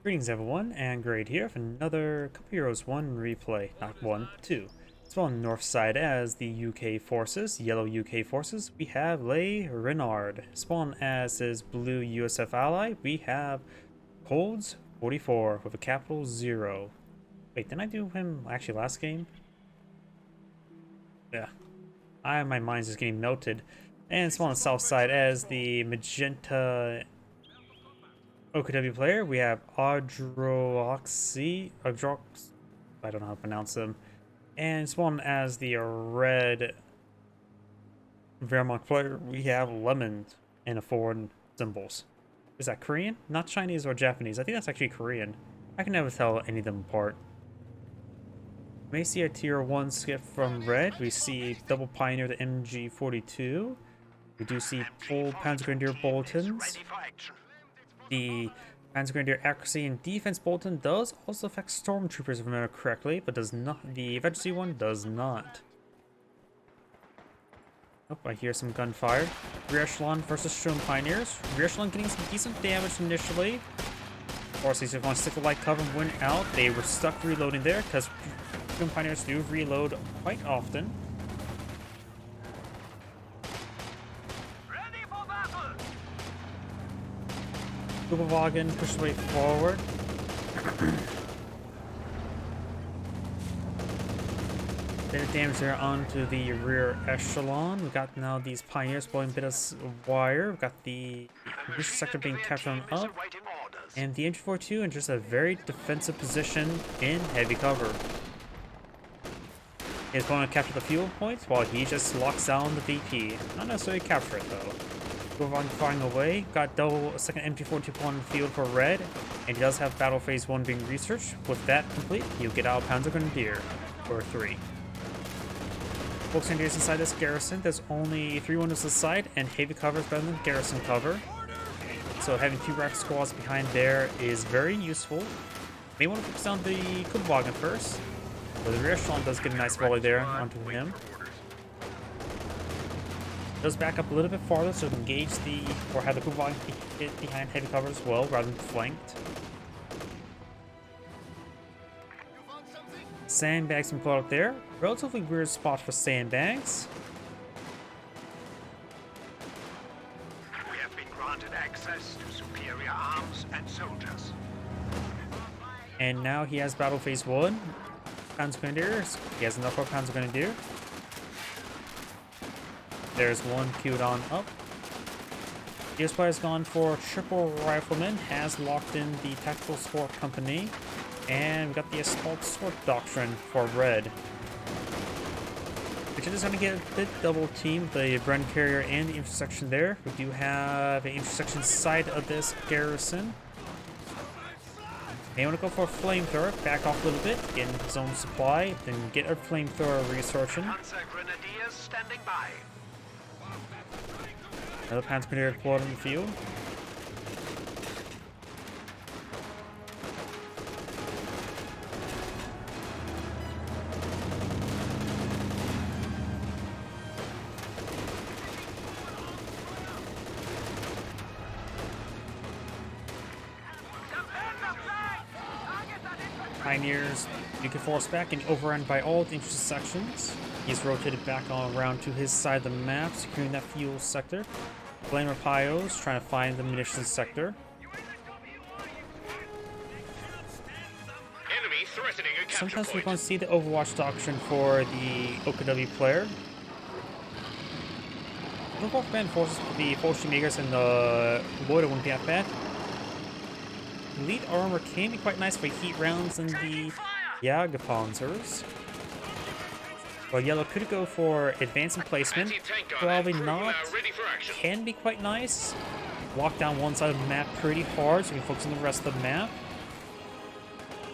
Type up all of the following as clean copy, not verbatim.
Greetings everyone, and Grade here for another Cup of Heroes 1 replay. Not 1, 2. It's on north side as the UK forces, yellow UK forces. We have Renard. Spawn as his blue USF ally. We have C0ODs44 with a capital 0. Wait, didn't I do him actually last game? Yeah. My mind's just getting melted. And spawn on the south side as the magenta OKW player. We have Adrouxe, I don't know how to pronounce them, and spawn as the red Wehrmacht player. We have lemons and foreign symbols. Is that Korean? Not Chinese or Japanese. I think that's actually Korean. I can never tell any of them apart. We may see a tier 1 skip from red. We see double pioneer the MG42. We do see full Panzer Grenadier bulletins. The Panzer Grenadier accuracy and defense bulletin does also affect stormtroopers, if I remember correctly, but does not. The emergency one does not. Oh, I hear some gunfire. Rear echelon versus Strom Pioneers. Rear echelon getting some decent damage initially. Of course, these are going to stick the light cover and went out. They were stuck reloading there because Strom Pioneers do reload quite often. Wagon pushes way forward. Bit of damage there onto the rear echelon. We got now these pioneers blowing a bit of wire. We've got the booster sector being captured up, and the MG42 in just a very defensive position in heavy cover. He's going to capture the fuel points while he just locks down the VP. Not necessarily capture it though. Go on firing away. Got a second MG42 on the field for red, and he does have battle phase 1 being researched. With that complete, you'll get out Panzer Grenadier for 3. Folks and inside this garrison, there's only 3 windows to the side, and heavy cover is better than garrison cover. So having 2 rack squads behind there is very useful. May want to focus on the Kubwagen first, but the rear echelon does get a nice volley there onto him. Does back up a little bit farther so engage or have the Kubwagen hit behind heavy cover as well rather than flanked. Sandbags can put out there. Relatively weird spot for sandbags. We have been granted access to superior arms and soldiers. And now he has battle phase 1. Panzer Grenadiers. He has enough for Panzer Grenadier. There's one queued on up. The US player has gone for triple rifleman, has locked in the tactical sport company, and we've got the assault sword doctrine for red. Which is going to get a bit double teamed, the Bren carrier and the intersection there. We do have an intersection side of this garrison. May want to go for a flamethrower, back off a little bit, get in his own supply, then get a flamethrower researching. Panzer Grenadiers standing by. Another Panzer Grenadier deployed on the field. Pioneers, you can force back and overrun by all the intersections. He's rotated back on around to his side of the map, securing that fuel sector. Flamer Pios trying to find the munitions sector. Enemy threatening a capture Sometimes we're point. going to see the Overwatch doctrine for the OKW player. The Overwatch band forces the Fallschirmjägers and the Loader wouldn't be that bad. Elite armor can be quite nice for heat rounds in the Jagerpanzers. Well, yellow could go for advanced placement. Probably not. Can be quite nice. Lock down one side of the map pretty hard so we can focus on the rest of the map.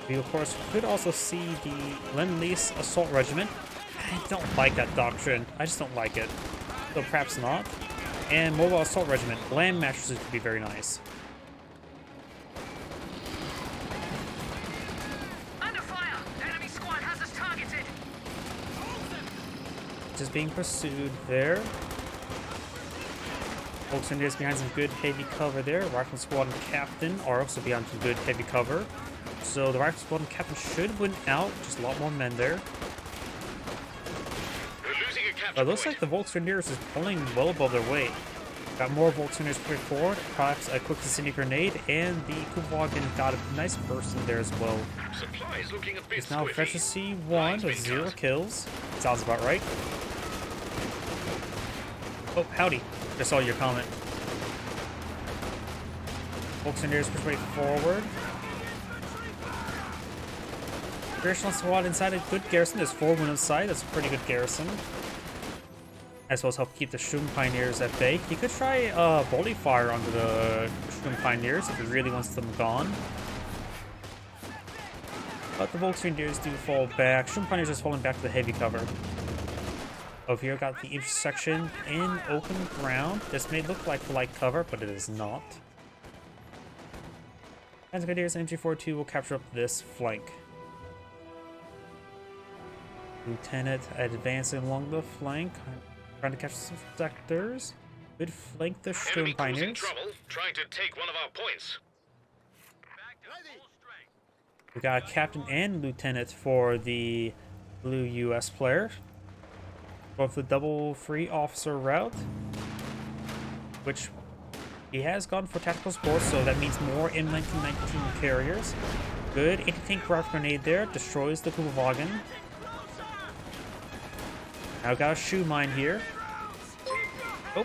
We, of course, could also see the Lend-Lease Assault Regiment. I don't like that doctrine. I just don't like it. So perhaps not. And Mobile Assault Regiment. Land mattresses would be very nice. Is being pursued there. Volksgrenadiers behind some good heavy cover there. Rifle Squad and Captain are also behind some good heavy cover. So the Rifle Squad and Captain should win out. Just a lot more men there. But it looks like the Volksgrenadiers is pulling well above their weight. Got more Volksgrenadiers pushed forward. Perhaps a quick incendiary grenade, and the Kubwagen got a nice burst in there as well. It's now fresh to C1 with 0 kills. Sounds about right. Oh, howdy. Just saw your comment. Volksgrenadiers push way forward. Traditional squad inside a good garrison. There's 4 men inside. That's a pretty good garrison. As well as help keep the Shroom Pioneers at bay. He could try volley fire onto the Shroom Pioneers if he really wants them gone. But the Volksgrenadiers do fall back. Shroom Pioneers is falling back to the heavy cover. Over here, got the intersection in open ground. This may look like light cover, but it is not. Grenadiers and MG42 will capture up this flank. Lieutenant advancing along the flank. Trying to catch some sectors. Good flank the Shroom Pioneers. Trying to take one of our points. We got a captain and lieutenant for the blue US player. Going for the double free officer route. Which he has gone for tactical support, so that means more M1919 carriers. Good anti-tank rifle grenade there. Destroys the Kubwagen. Now got a shoe mine here. Oh.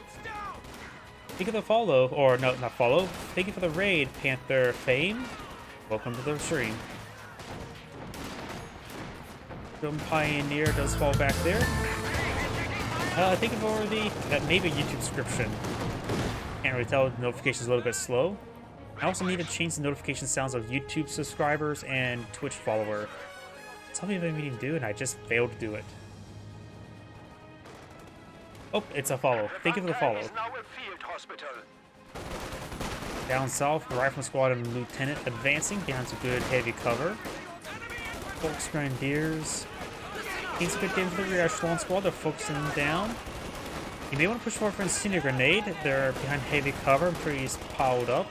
Thank you for the follow, or no, not follow. Thank you for the raid, Panther Fame. Welcome to the stream. Shroom Pioneer does fall back there. Thank you for that maybe YouTube subscription. Can't really tell, the notification's a little bit slow. I also need to change the notification sounds of YouTube subscribers and Twitch follower. Something I've been meaning to do, and I just failed to do it. Oh, it's a follow. Thank you for the follow. Down south, the Rifle Squad and Lieutenant advancing behind some good heavy cover. Volksgrenadiers. Needs a good game for the rear echelon squad. They're focusing them down. You may want to push forward for an incendiary grenade. They're behind heavy cover. Trees piled up.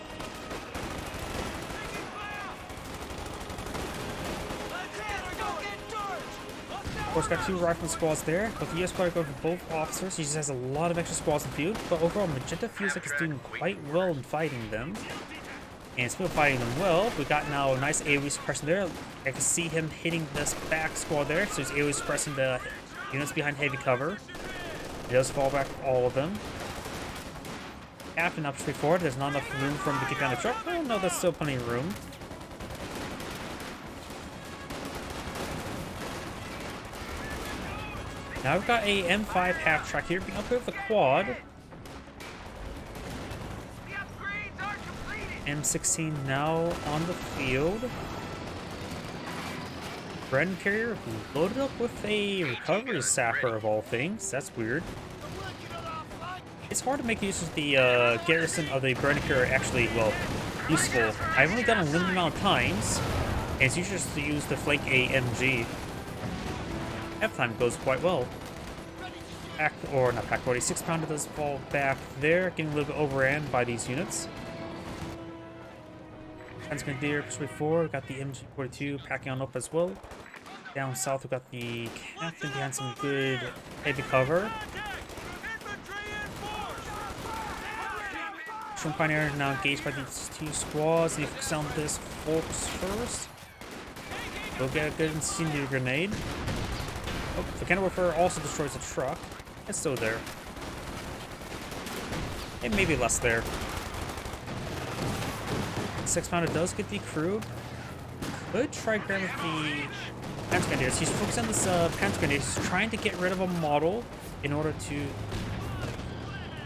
Of course, got 2 rifle squads there, but the US player goes for both officers. He just has a lot of extra squads in the field, but overall, Magenta feels like it's doing quite well in fighting them. And still fighting them well. We got now a nice AoE suppression there. I can see him hitting this back squad there, so he's AoE suppressing the units behind heavy cover. He does fall back all of them. Captain up straight forward. There's not enough room for him to get down the truck. Oh no, there's still plenty of room. Now I've got a M5 half track here being upgraded with the quad. M16 now on the field. Bren carrier loaded up with a recovery sapper of all things. That's weird. It's hard to make use of the garrison of the Bren carrier actually, well, useful. I've only done a limited amount of times, and it's usually just to use the flank AMG. F-time goes quite well. Pack, or not pack, 46 pounder does fall back there, getting a little bit overran by these units. Grenadier push forward, got the MG42 packing on up as well. Down south, we've got the captain behind some good heavy cover. Shroom Pioneer now engaged by these 2 squads. Need to focus on this Volks first. We'll get a good incendiary grenade. Oh, the cannon warfare also destroys the truck. It's still there. And maybe less there. 6 pounder does get decrewed. Could try grabbing the Panther Grenadiers. He's focused on this Panther Grenadiers. He's trying to get rid of a model in order to...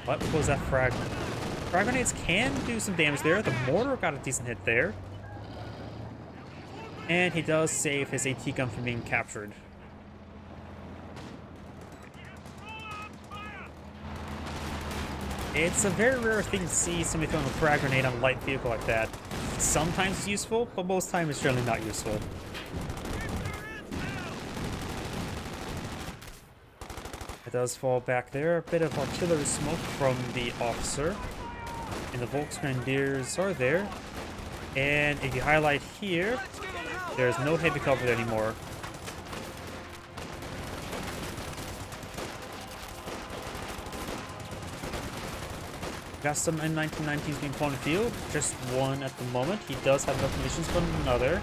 What was that frag? Frag grenades can do some damage there. The mortar got a decent hit there. And he does save his AT gun from being captured. It's a very rare thing to see somebody throwing a frag grenade on a light vehicle like that. Sometimes it's useful, but most times it's generally not useful. It does fall back there. A bit of artillery smoke from the officer. And the Volksgrenadiers are there. And if you highlight here, there's no heavy cover anymore. Got some N1919s being flown in the field. Just one at the moment. He does have enough munitions for another.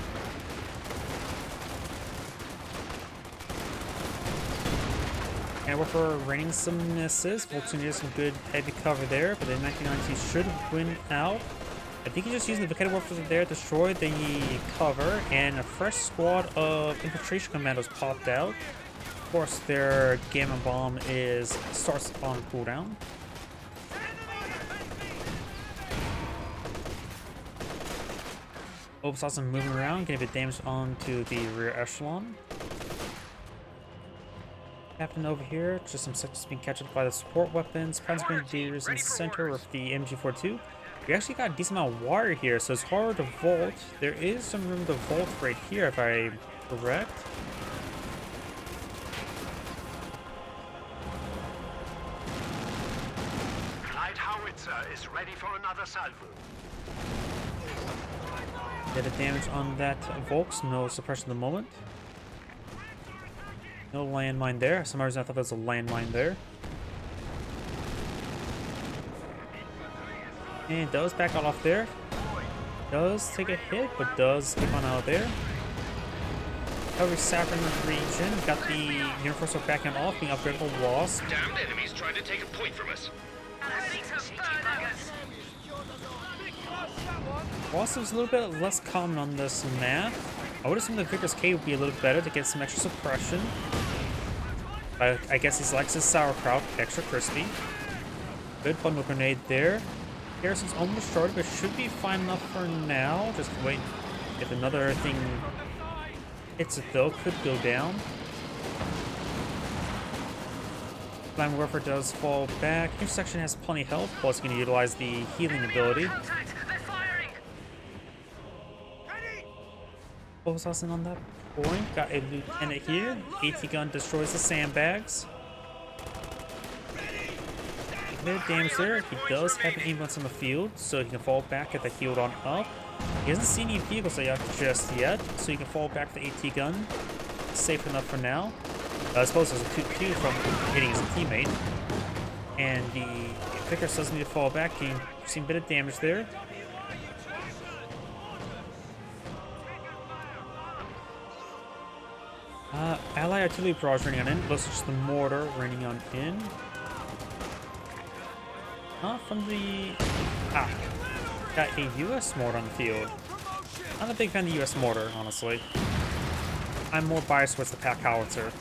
And we're raining some misses. Volksgrenadiers some good heavy cover there, but the N1919s should win out. I think he's just using the Vaqueta Warfare there to destroy the cover, and a fresh squad of infiltration commandos popped out. Of course, their Gamma Bomb starts on cooldown. Saw some moving around, getting a bit damage onto the rear echelon. Captain over here, just some sectors being captured by the support weapons. Grenadiers in the center with the MG42. We actually got a decent amount of water here, so it's hard to vault. There is some room to vault right here, if I'm correct. Light howitzer is ready for another salvo. Get the damage on that Volks, no suppression at the moment. No landmine there. For some reason I thought there was a landmine there. And does back out off there. Does take a hit, but does keep on out there. However, Saffron region got the Universal backing off, being upgraded for Wasp. Damned enemies trying to take a point from us. Wasp is a little bit less common on this map. I would assume the Victor's K would be a little better to get some extra suppression. I guess he likes his sauerkraut, extra crispy. Good bundle grenade there. Garrison's almost started, but should be fine enough for now. Just wait if another thing hits it though, could go down. Flying Warfare does fall back. Each section has plenty of health, plus you can utilize the healing ability. Assassin on that point. Got a lieutenant here. AT gun destroys the sandbags. A bit of damage there. He does have an ambulance on the field, so he can fall back at the healed on up. He doesn't see any vehicles just yet, so he can fall back to the AT gun. Safe enough for now. I suppose there's a 2-2 from hitting his teammate. And the Vickers does need to fall back. He seen a bit of damage there. Ally artillery barrage running on in. Looks like just the mortar running on in. From the... got a US mortar on the field. Not a big fan of the US mortar, honestly. I'm more biased towards the pack howitzer.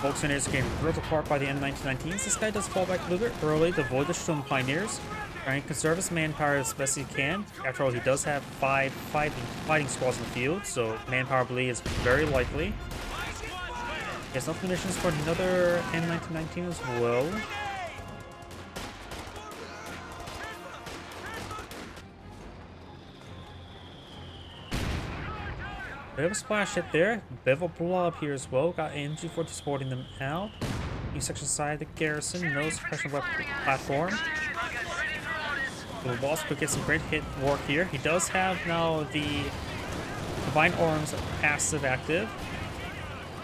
Volksgrenadiers are getting ripped apart by the N1919s. This guy does fall back a little bit early to avoid the Sturm Pioneers. Trying to conserve his manpower as best he can. After all, he does have 5 fighting squads in the field, so manpower bleed is very likely. He has enough munitions for another N1919 as well. Bit of a splash hit there. Bit of a blob here as well. Got MG42 supporting them out. New section side the garrison. No suppression weapon platform. The Wasp could get some great hit work here. He does have now the Divine Arms passive active.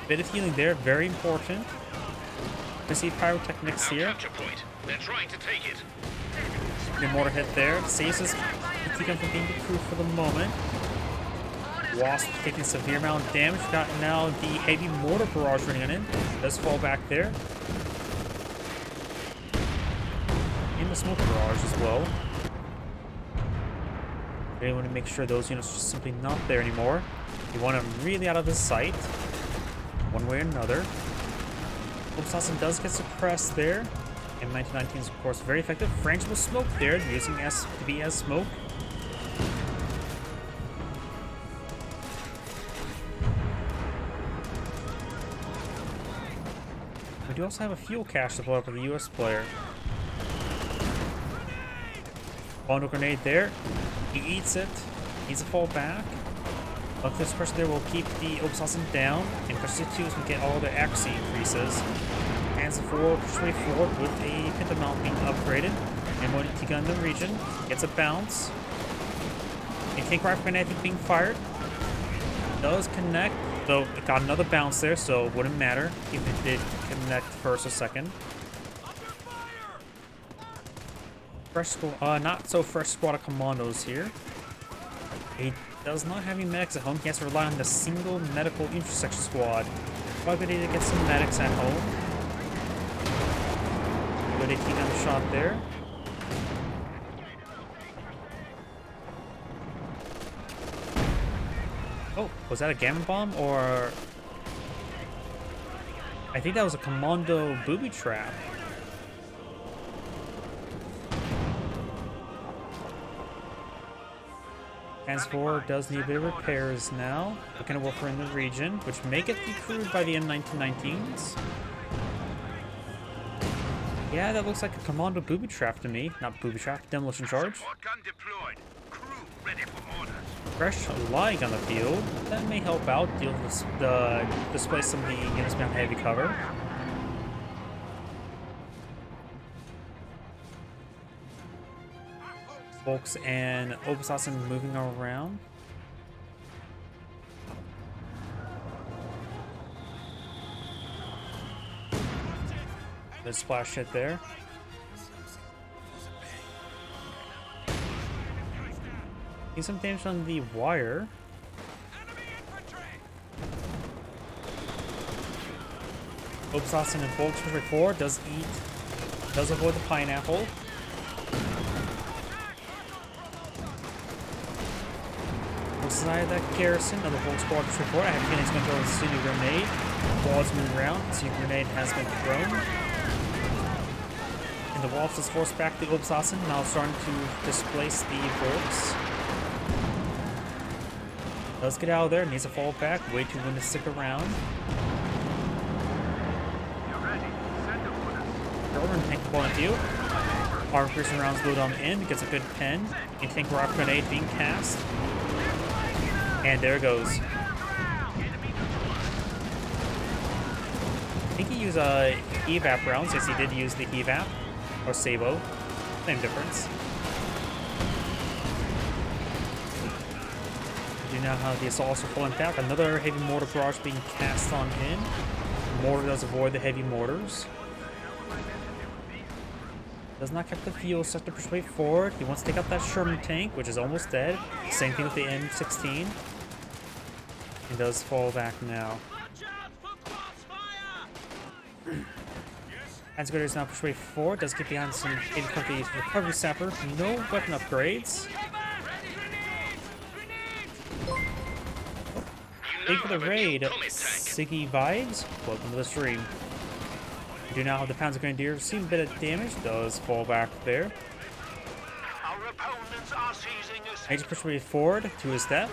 Bit of healing there, very important. We see pyrotechnics here. They're trying to take it. Good mortar hit there. Saves his gun from being decrewed for the moment. Wasp taking severe amount of damage. Got now the heavy mortar barrage running on in. Does fall back there. In the smoke barrage as well. They want to make sure those units are just simply not there anymore. You want them really out of his sight, one way or another. Assassin does get suppressed there. M1919 is of course very effective. Frangible smoke there, using S to be as smoke. We do also have a fuel cache to blow up with a US player. Bundle grenade there. He eats it. Needs to fall back. But this person there will keep the Obersausen down, and Pressure 2s will get all the accuracy increases. Hands 4, Pressure 4 with a Pinto mount being upgraded. And when he gun in the region, gets a bounce. A tank rifle grenade being fired. Does connect, though it got another bounce there, so it wouldn't matter if it did connect first or second. Fresh squad, not so fresh squad of commandos here. He does not have any medics at home. He has to rely on the single medical intersection squad. Probably need to get some medics at home. Good AT gun shot there. Oh, was that a gamma bomb or? I think that was a commando booby trap. Hands 4 does need a bit of repairs now. Looking to work in the region, which may get decrewed by the M1919s. Yeah, that looks like a commando booby trap to me. Not booby trap, demolition charge. Gun deployed. Crew ready for orders. Fresh light on the field. That may help out, displace some of the units behind heavy cover. Volks and Obersausen moving around. Good splash hit there. Need some damage on the wire. Obersausen and Volks for 4 does avoid the pineapple. Inside that garrison of the Volks squad report, I have a feeling it's going to throw a Sunu grenade. Walls moving around. Sunu grenade has been thrown. And the Wolves is forced back the Obersausen, now starting to displace the Volks. Does get out of there, needs to fall back, way too win to stick around. German tank the point of view. Armor piercing rounds load on in, gets a good pen. A tank rock grenade being cast. And there it goes. I think he used evap rounds. Yes, he did use the evap. Or C0OD. Same difference. You now have the assaults are falling back. Another heavy mortar barrage being cast on in. Mortar does avoid the heavy mortars. Does not keep the fuel set to persuade forward. He wants to take out that Sherman tank, which is almost dead. Same thing with the M16. He does fall back now. Ansgar is now persuade forward. Does get behind some heavy recovery sapper. No weapon upgrades. Big for the raid. Siggy vibes. Welcome to the stream. We do now have the Panzer Grenadier. Seen a bit of damage. Does fall back there. Major persuaded forward to his death.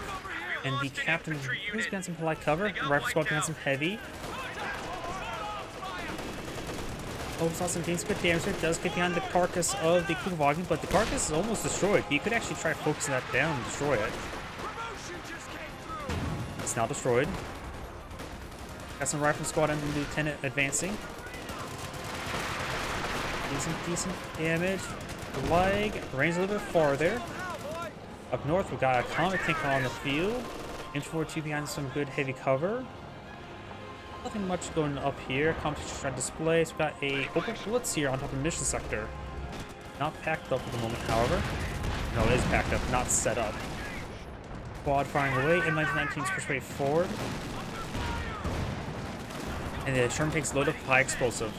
And the captain who's got some light cover. Rifle squad got some heavy. Obersausen gains good damage there. Does get behind the carcass of the Kugelwagen, but the carcass is almost destroyed. He could actually try focusing that down and destroy it. It's now destroyed. Got some rifle squad and the lieutenant advancing. Decent damage. The leg range a little bit farther. Up north, we've got a counter tank on the field. Inch forward 2 behind some good heavy cover. Nothing much going up here. Competition trying to display. So we've got a open blitz here on top of the mission sector. Not packed up at the moment, however. No, it is packed up, not set up. Quad firing away. M1919's persuaded forward. And the Sherman tanks load up high explosive.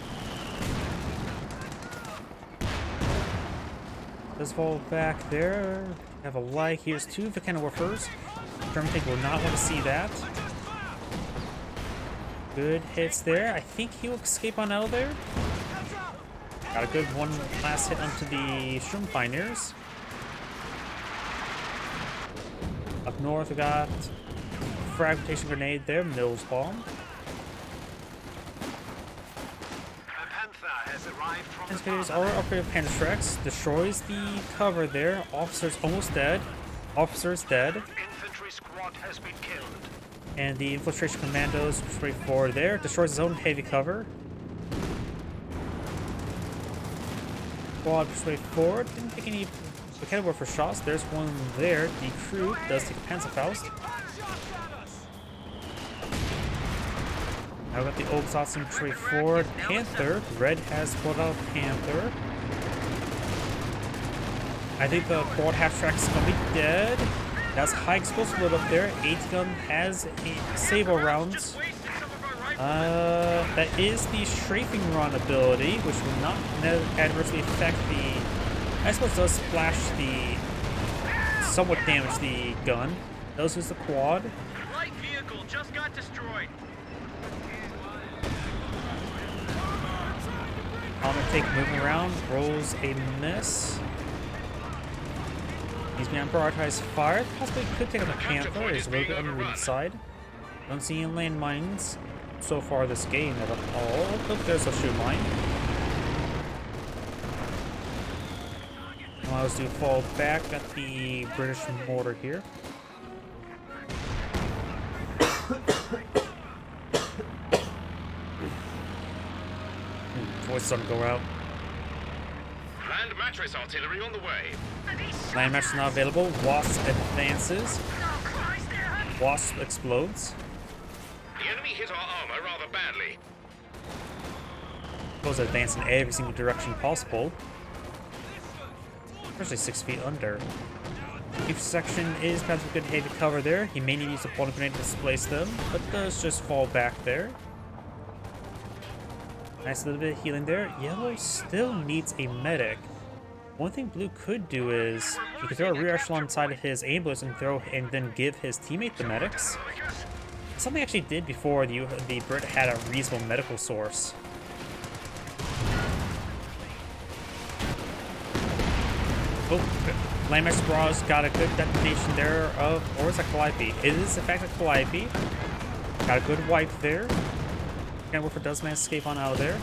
Does fall back there. Have a light. Here's 2 Volcano Warfers. Sherman tank will not want to see that. Good hits there. I think he'll escape on out of there. Got a good one last hit onto the Sherman Pioneers. Up north, we got fragmentation grenade there. Mills bomb. Grenadiers are upgraded Panther Tracks. Destroys the cover there. Officer's almost dead. Officer is dead. Infantry squad has been killed. And the infiltration commandos push forward there. Destroys his own heavy cover. Squad push forward. Didn't take any mechanical warfare shots. There's one there. The crew does take a Panzerfaust. Now we got the old Saxon push forward. Panther. Red has pulled out Panther. I think the quad half track is gonna be dead. That's high explosive load up there. 8 gun has a sable rounds. That is the strafing run ability, which will not adversely affect the. I suppose it does splash the. Somewhat damage the gun. Does use the quad. Light vehicle just got destroyed. I'm gonna take moving around. Rolls a miss. He's being prioritized fire. Possibly could take on the Panther. Is a little bit on the weak side. Don't see any landmines so far this game at all. Oh, there's a shoot mine. Allows to fall back at the British mortar here. Voice doesn't go out. Land mattress artillery on the way. Land match is not available. Wasp advances. Wasp explodes. The enemy hit our armor rather badly. Goes advance in every single direction possible. Especially 6 feet under. Each section is perhaps a good heavy cover there. He may need to use a point grenade to displace them, but does just fall back there. Nice little bit of healing there. Yellow still needs a medic. One thing Blue could do is he could throw a rear echelon inside of his ambulance and then give his teammate the medics. Something I actually did before the Brit had a reasonable medical source. Oh, Landmaster Braw's got a good detonation there of, or is that Calliope? It is in fact a Calliope. Got a good wipe there. Can't wait for does man escape on out of there.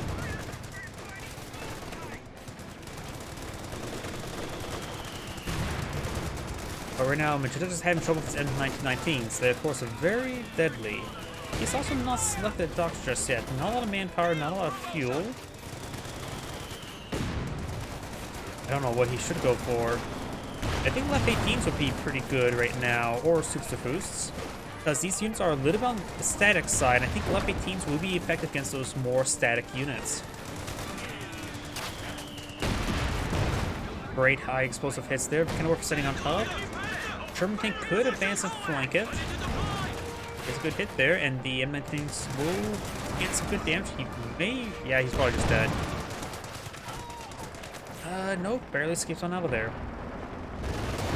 But right now, Magenta is having trouble with his M1919s. They, of course, are very deadly. He's also not selected at docks just yet. Not a lot of manpower, not a lot of fuel. I don't know what he should go for. I think left 18s would be pretty good right now, or Soups to Boosts. Because these units are a little bit on the static side, and I think left 18s will be effective against those more static units. Great high explosive hits there. Kind of worth setting on top. Sherman tank could advance and flank it. There's a good hit there, and the M19s will get some good damage. He may... yeah, he's probably just dead. Nope, barely escapes on out of there.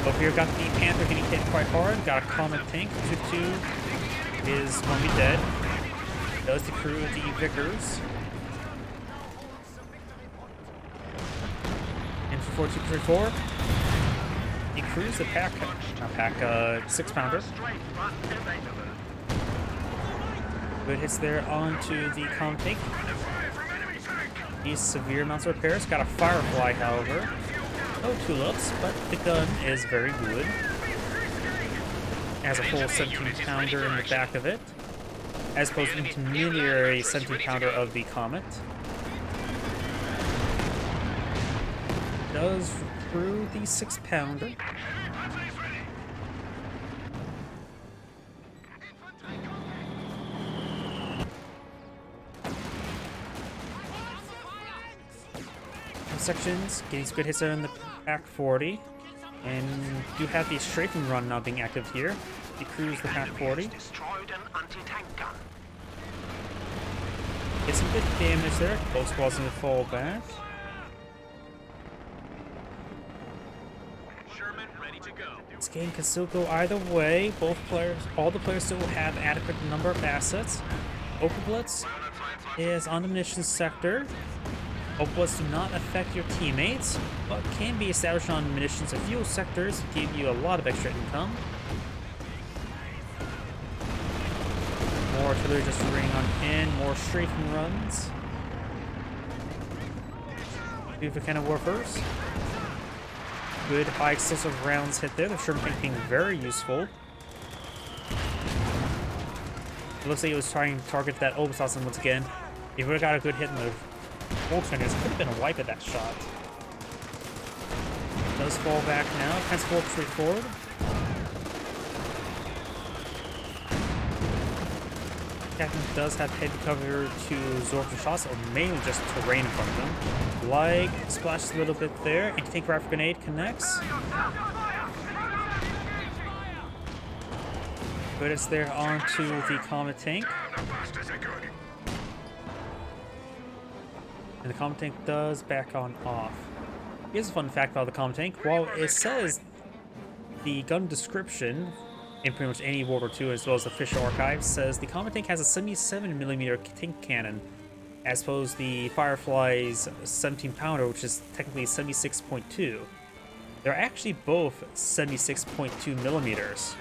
Over here, got the Panther getting hit quite hard. Got a Comet tank. 2-2 is going to be dead. Does the crew of the Vickers. And for 4234, he crews the pack, not pack, 6-pounder. Good hits there onto the Comet tank. These severe amounts of repairs. Got a Firefly, however. No tulips, but the gun is very good. Has a full 17-pounder in the back of it, as opposed to the intermediary 17-pounder of the Comet. Does recruit the 6-pounder. Sections, getting some good hits there in the pack 40, and do have the strafing run now being active here. He crews the pack 40. Get some good damage there. Both squads in the fall back. This game can still go either way. Both players, all the players still have adequate number of assets. Open Blitz is on the munitions sector. Open-Blitz do not affect your teammates, but can be established on munitions and fuel sectors to give you a lot of extra income. More artillery just running on in, more strafing runs. Do for kind of warfers. good high explosive rounds hit there. The Sherman tank being very useful. It looks like he was trying to target that Obersassen once again. If he would have got a good hit in the Volkswagen, could have been a wipe at that shot. Does fall back now. Transport straight forward. Captain does have head cover to absorb the shots, or mainly just terrain in front of him. Like, splashes a little bit there. Anti-tank rifle grenade connects. But it's there onto the Comet tank. And the Comet tank does back on off. Here's a fun fact about the Comet tank. While it says the gun description in pretty much any World War II, as well as the official archives, says the Comet tank has a 77mm tank cannon, as opposed to the Firefly's 17-pounder, which is technically 76.2. They're actually both 76.2 millimeters.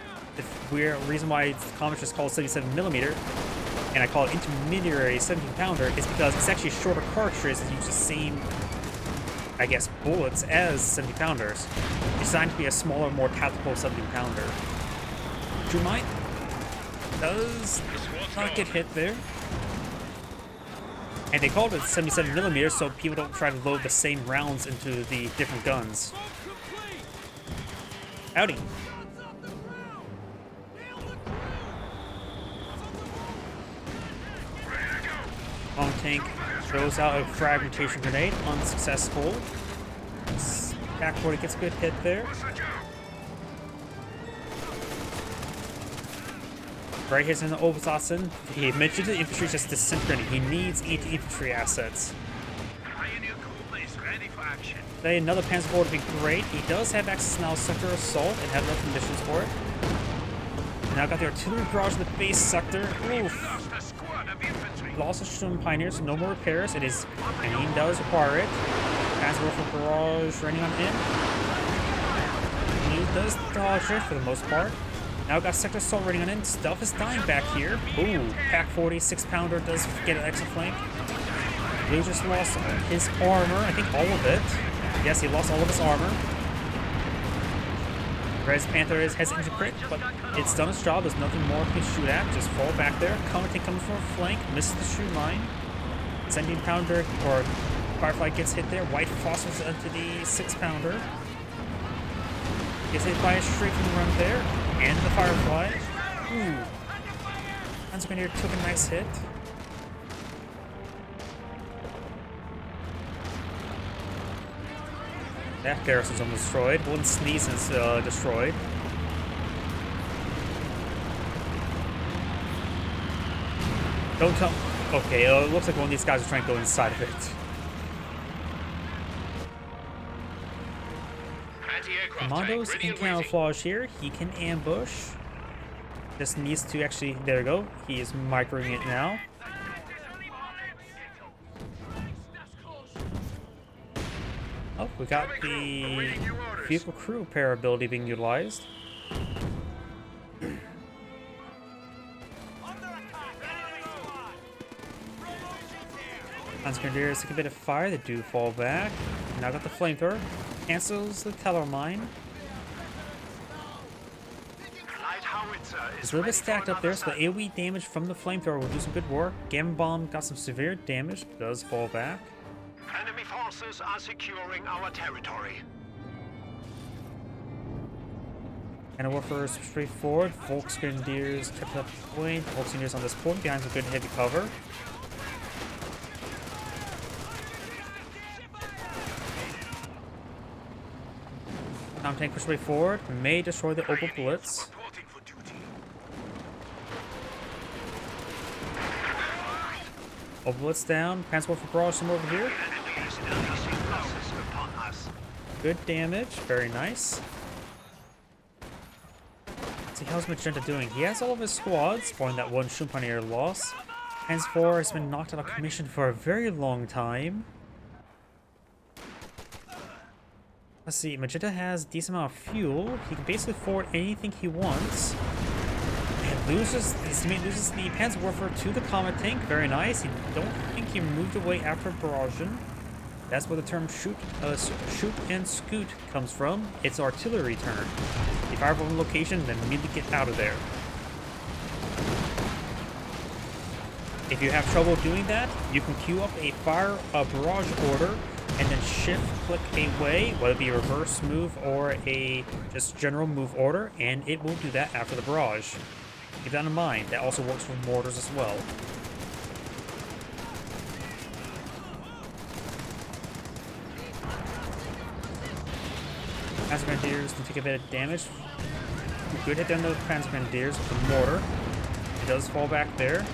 The reason why the Comet is called 77mm, and I call it intermediary 17-pounder, is because it's actually shorter cartridges that use the same, I guess, bullets as 70-pounders. It's designed to be a smaller, more tactical 70-pounder. True Mine does not get hit there. And they called it 77mm so people don't try to load the same rounds into the different guns. Howdy. Long tank throws out a fragmentation grenade, unsuccessful. Backward, it gets a good hit there. Right here's in the Obersassen. He mentioned the infantry is just disintegrating. He needs anti-infantry assets. Today, another Panzer IV would be great. He does have access now to sector assault and have enough conditions for it. Now got the artillery barrage in the base sector. Oof. Lost the Sherman Pioneers, so no more repairs. It is, and he does require it. Panzer IV barrage running on in. He does dodge it for the most part. Now got sector assault running on in. Stuff is dying back here. Ooh, Pack 40, 6-pounder does get an extra flank. Blue just lost his armor. I think all of it. Yes, he lost all of his armor. Res Panther has injured crit, but it's done its job. There's nothing more to shoot at. Just fall back there. Comet tank comes from a flank, misses the shoe line. 17-pounder or Firefly gets hit there. White phosphorus into the 6-pounder. Gets hit by a streaking run there. And the Firefly. Ooh. Panzer Grenadier took a nice hit. That garrison's almost destroyed. One sneeze is destroyed. Don't tell. Okay, it looks like one of these guys is trying to go inside of it. Commando's in camouflage here. He can ambush. Just needs to actually. There we go. He is microing it now. Oh, we got the vehicle crew repair ability being utilized. Grenadiers take a bit of fire. They do fall back. Now got the flamethrower. Cancels the teller mine. It's a little bit stacked up there, so the AoE damage from the flamethrower will do some good work. Gamma bomb got some severe damage, but does fall back. Enemy forces are securing our territory. And warfare straightforward. Volksgrenadiers kept up point. Volksgrenadiers on this point behind some good heavy cover. Tank push way forward. May destroy the Opal Blitz. Opal Blitz down. Panzer IV barrage some over here. Good damage. Very nice. Let's see, how's Magenta doing? He has all of his squads, barring that one Sherman Pioneer loss. Panzer IV has been knocked out of commission for a very long time. Let's see, Magenta has a decent amount of fuel. He can basically forward anything he wants. And loses the Panzer Warfare to the Comet tank. Very nice. I don't think he moved away after barraging. That's where the term shoot and scoot comes from. It's artillery turn. If I have a location, then immediately get out of there. If you have trouble doing that, you can queue up a barrage order and then shift click away, whether it be a reverse move or a just general move order, and it will do that after the barrage. Keep that in mind. That also works for mortars as well. Panzer Grenadiers can take a bit of damage. You could hit down the Panzer Grenadiers with the mortar. It does fall back there.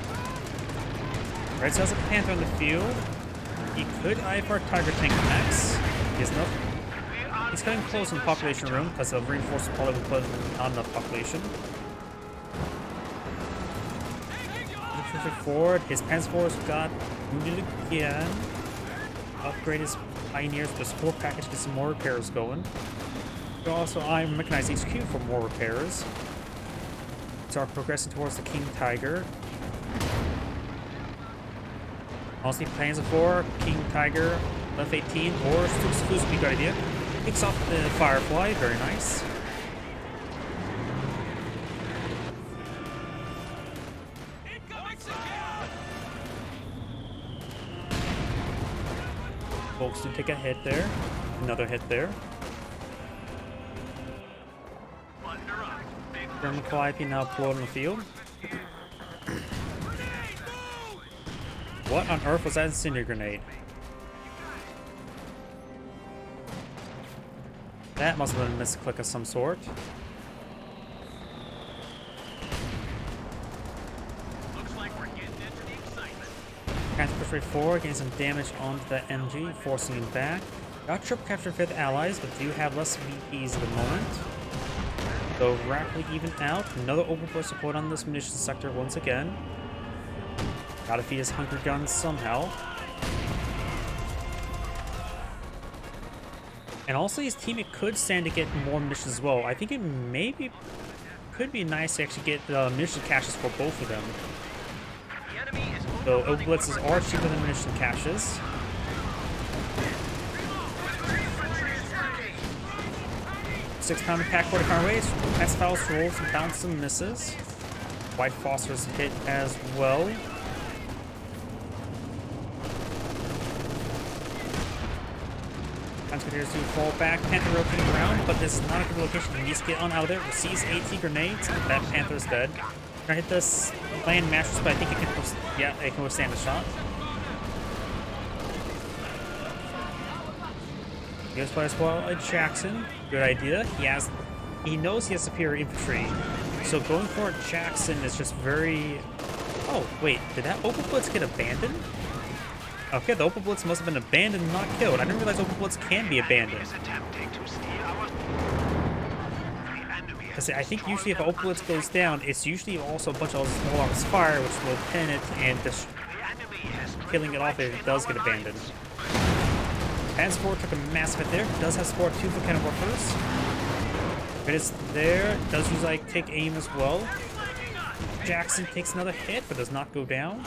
Right, so has a Panther on the field. He could eye for a Tiger tank next. He's cutting close in the population room because the reinforced probably will put not enough population. Forward, his Panzer Force got wounded again. Upgrade his Pioneers with the support package to get some more repairs going. Also, I'm mechanized HQ for more repairs. Start progressing towards the King Tiger. Honestly, Panzer 4, King Tiger, F-18, or exclusive, be a good idea. Picks off the Firefly, very nice. Folks do take a hit there. Another hit there. German Calliope now deployed on the field. What on earth was that incendiary grenade? That must have been a misclick of some sort. Looks like we're getting into the excitement. Capture Freight 4 getting some damage onto the MG, forcing him back. Got triple capture 5th allies, but do have less VPs at the moment. So rapidly even out. Another open burst support on this munitions sector once again. Gotta feed his hunker guns somehow. And also his teammate could stand to get more munitions as well. I think it maybe could be nice to actually get munition caches for both of them. So open blitzes are cheaper than munition caches. Six-pounder pack 45 ways. Pass fouls, rolls, and bounces and misses. White Foster's hit as well. Grenadiers do fall back. Panther rotating around, but this is not a good location. He needs to get on out of there. Receives AT grenades. That Panther's dead. Trying to hit this land mattress, but I think it can. Yeah, it can withstand the shot. He goes by as well as Jackson. Good idea. He knows he has superior infantry. So going for Jackson is just very. Oh wait, did that open blitz get abandoned? Okay, the open blitz must have been abandoned, not killed. I didn't realize open blitz can be abandoned. Because I think usually if an open blitz goes down, it's usually also a bunch of small arms fire, which will pin it and just killing it off if it does get abandoned. Panzer 4 took a massive hit there. Does have support 2 for cannon workers. It is there. Does use like take aim as well. Jackson takes another hit, but does not go down.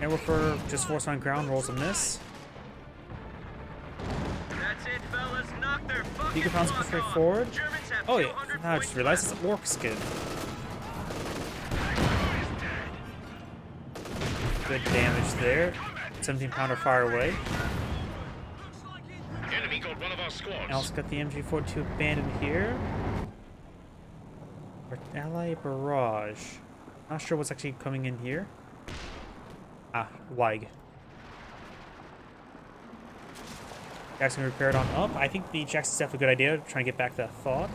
Airworker just forced on ground, rolls a miss. That's it, fellas. Knock their fucking Beacon's push right forward. Oh yeah, now I just realized it's Orc skin. Good damage there. 17-pounder fire away. Enemy got one of our squads. And also got the MG42 abandoned here. Ally barrage. Not sure what's actually coming in here. Ah, Lag. Jackson repaired on up. I think the Jackson's definitely a good idea, trying to get back to that thought.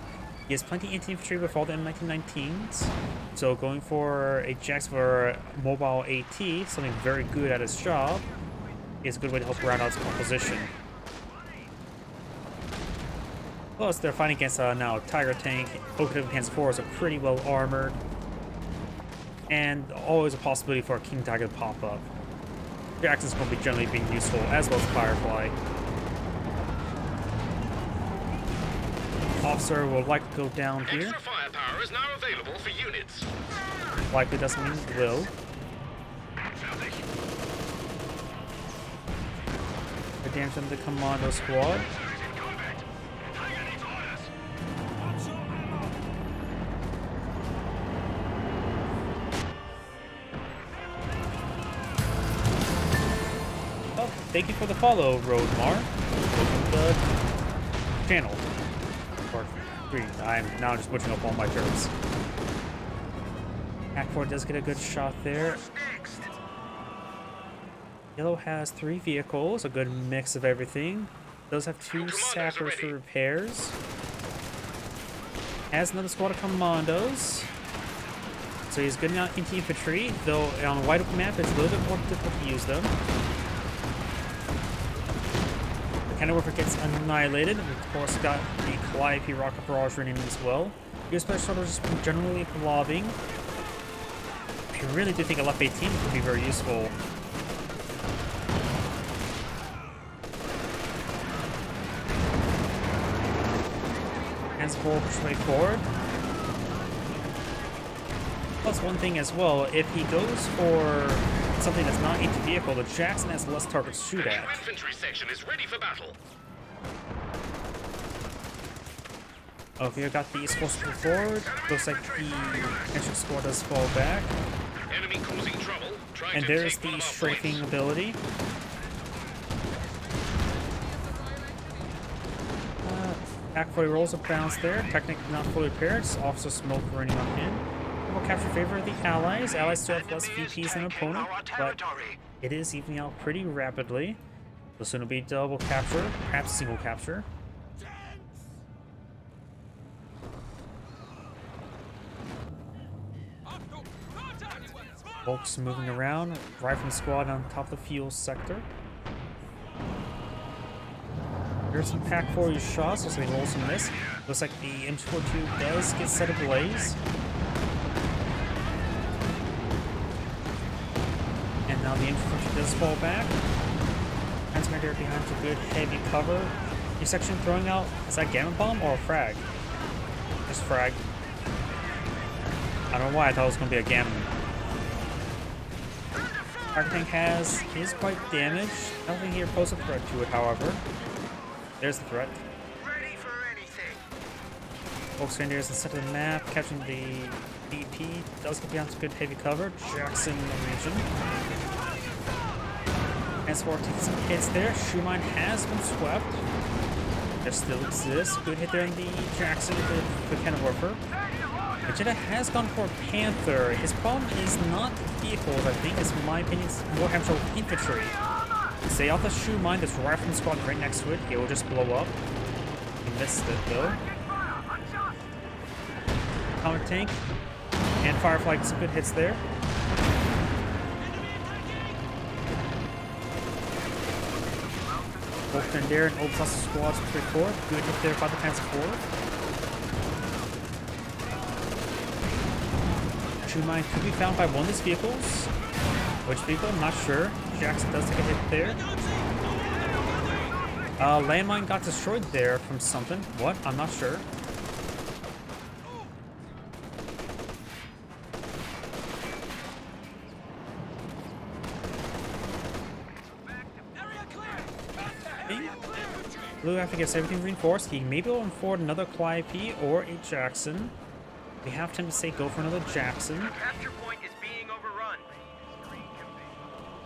He has plenty of anti-infantry with all the M1919s. So going for a Jackson for mobile AT, something very good at his job, is a good way to help round out his composition. Plus, they're fighting against now Tiger Tank. Open Panzer 4s are pretty well armored. And always a possibility for a King Tiger to pop up. Jackson's going to be generally being useful, as well as Firefly. Officer will likely go down here. Extra firepower is now available for units. Likely doesn't mean will. damage on the commando squad. Oh, thank you for the follow, Roadmar. Welcome to the channel. Or green. I'm now just butchering up all my turrets. Act 4 does get a good shot there. Yellow has 3 vehicles, a good mix of everything. Does have 2 sappers for repairs. Has another squad of commandos. So he's good now into infantry, though on a wide open map it's a little bit more difficult to use them. The Cannon Warfare gets annihilated. And of course got the Calliope rocket barrage running as well. Your special soldiers just generally lobbing. I really do think a left 18 could be very useful. Hands full, push way forward. Plus one thing as well, if he goes for something that's not anti-vehicle, the Jackson has less targets to shoot at. Infantry section is ready for battle. Okay, I got these forces forward. Looks like the engine squad does fall back. Enemy causing trouble. And there's the strafing ability. Act 40 rolls a bounce there. Technic not fully repaired. Officer smoke running on him. We'll capture favor of the allies. Allies still have less VPs than opponent, but it is evening out pretty rapidly. So soon it'll be double capture, perhaps single capture. Folks moving around. Rifle squad on top of the fuel sector. There's some Pack 40 shots, looks like rolls and miss. Looks like the M242 does get set ablaze. And now the M242 does fall back. Transmitter behind a good heavy cover. Your section throwing out, is that Gamma Bomb or a frag? Just frag. I don't know why I thought it was going to be a Gamma. Target tank is quite damaged. I don't think he poses a threat to it, however. There's the threat. Ready for anything. Folks Grenadiers instead of the map, capturing the BP. Does get beyond some good heavy cover. Jackson in the region. S4 taking some hits there. Shoe mine has been swept. There still exists. Good hit there in the Jackson with the Cannon Warfare. Vegeta has gone for Panther. His problem is not vehicles, I think, is in my opinion, it's more hamster with infantry. Stay off the shoe mine, this rifle squad right next to it, it will just blow up. He missed it though. Counter tank and Firefly gets some good hits there. Both Renard and Old Sausage squads 3-4. Good hit there by the Panzer IV. Shoe mine could be found by one of these vehicles. Which vehicle? I'm not sure. Jackson does take a hit there. Landmine got destroyed there from something. What? I'm not sure. Blue, after he gets everything reinforced, he may be able to afford another Calliope or a Jackson. We have time to say go for another Jackson. Capture point is being overrun.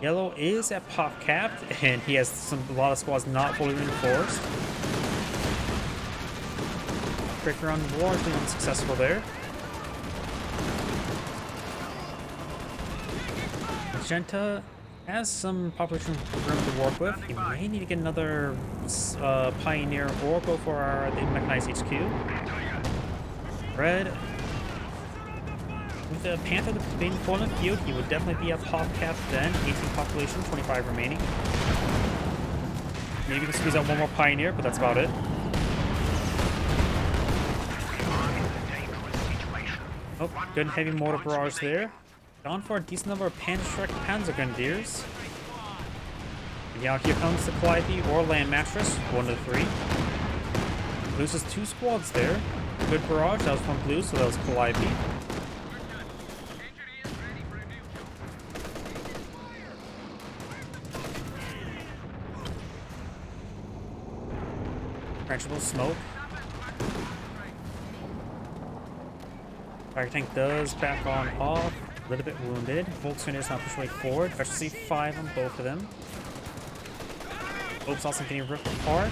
Yellow is at pop capped, and he has a lot of squads not fully reinforced. Breaker run largely unsuccessful there. Magenta has some population room to work with. He may need to get another Pioneer or go for the mechanized HQ. Red, with the Panther being full in the field, he would definitely be a pop cap then. 18 population, 25 remaining. Maybe we can squeeze out one more Pioneer, but that's about it. Oh, good heavy mortar barrage there. Gone for a decent number of Panzer Grenadiers. Yeah, here comes the Calliope or Land Mattress, one of the three. Loses 2 squads there. Good barrage, that was from Blue, so that was Calliope. Trenchable smoke. Fire tank does back on off. A little bit wounded. Volkswagen is not pushing way forward. Efficiency 5 on both of them. Oops, also getting ripped apart.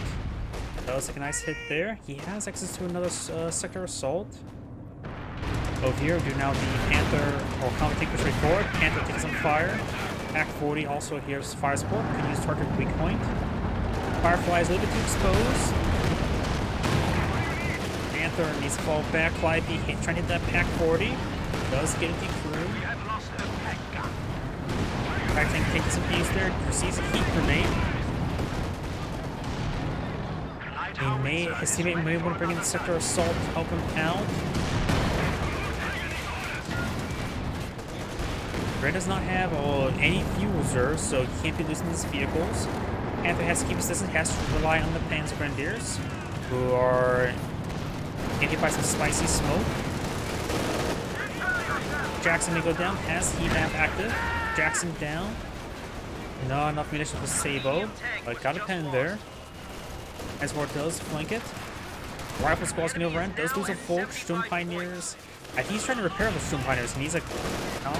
That was like a nice hit there. He has access to another sector assault. Over here, do now the Panther or combat tank push way forward. Panther takes some fire. Pack 40 also here's fire support. Can use target weak point. Firefly is a little bit too exposed. Panther needs to fall back. Calliope trying to hit that Pack 40. Does get it through. Pack tank taking some beats there. Receives a heat grenade. His teammate may want to bring in the sector assault to help him out. Red does not have any fuel reserves, so he can't be losing his vehicles. Panther has to keep his distance, has to rely on the Panzer Grenadiers, who are hit by some spicy smoke. Jackson may go down, has heat map active. Jackson down. Not enough munitions for C0OD, but got a pen there. As Ward does flank it. Rifle squad's gonna overrun. Does lose a Volk. Sturm Pioneers. I think he's trying to repair the Sturm Pioneers. He needs a not.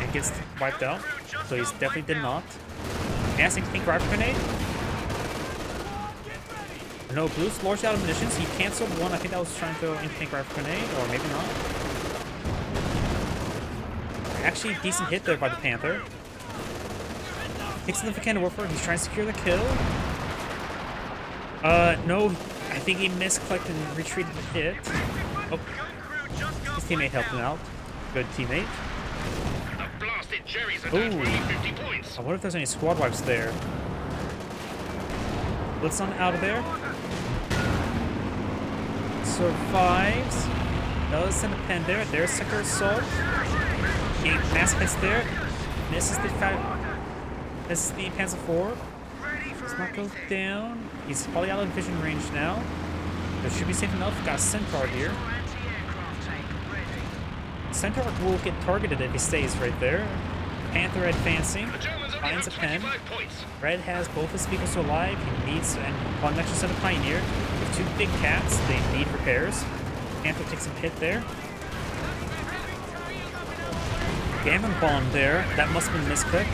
And gets wiped out. So he's definitely did not. Massing tank rifle grenade. No boost. Large out of munitions. He canceled one. I think that was trying to throw in tank rifle grenade, or maybe not. Actually, decent hit there by the Panther. Takes in the cannon warfare. He's trying to secure the kill. No, I think he misclicked and retreated the hit. Oh, his teammate helped him out. Good teammate. Ooh, I wonder if there's any squad wipes there. Blitz on out of there. Survives. Does send a pen there. There's sector assault. He mass hits there. Misses the Panzer IV. Does not go down. He's probably out of vision range now. But should be safe enough. Got a Centaur here. Centaur will get targeted if he stays right there. Panther advancing. Finds a pen. Red has both his vehicles alive. He needs one extra set of Pioneer. With 2 big cats, they need repairs. Panther takes a hit there. Gammon bomb there. That must have been misclick.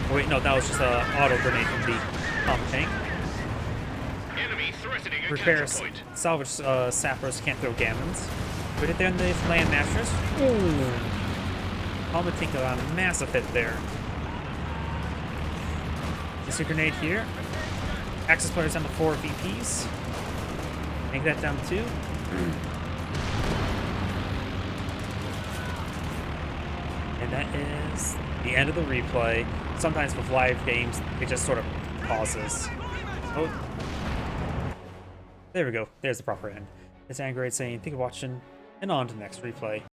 Oh, wait, no, that was just an auto grenade from the combat tank. Repairs. Salvage sappers can't throw gammons. Put it there in the land mattress. Ooh. Combat tank got a massive hit there. Just a grenade here. Access players down to 4 VPs. Make that down to 2. And that is the end of the replay. Sometimes with live games, it just sort of pauses. Oh. There we go. There's the proper end. It's Angry saying, thank you for watching, and on to the next replay.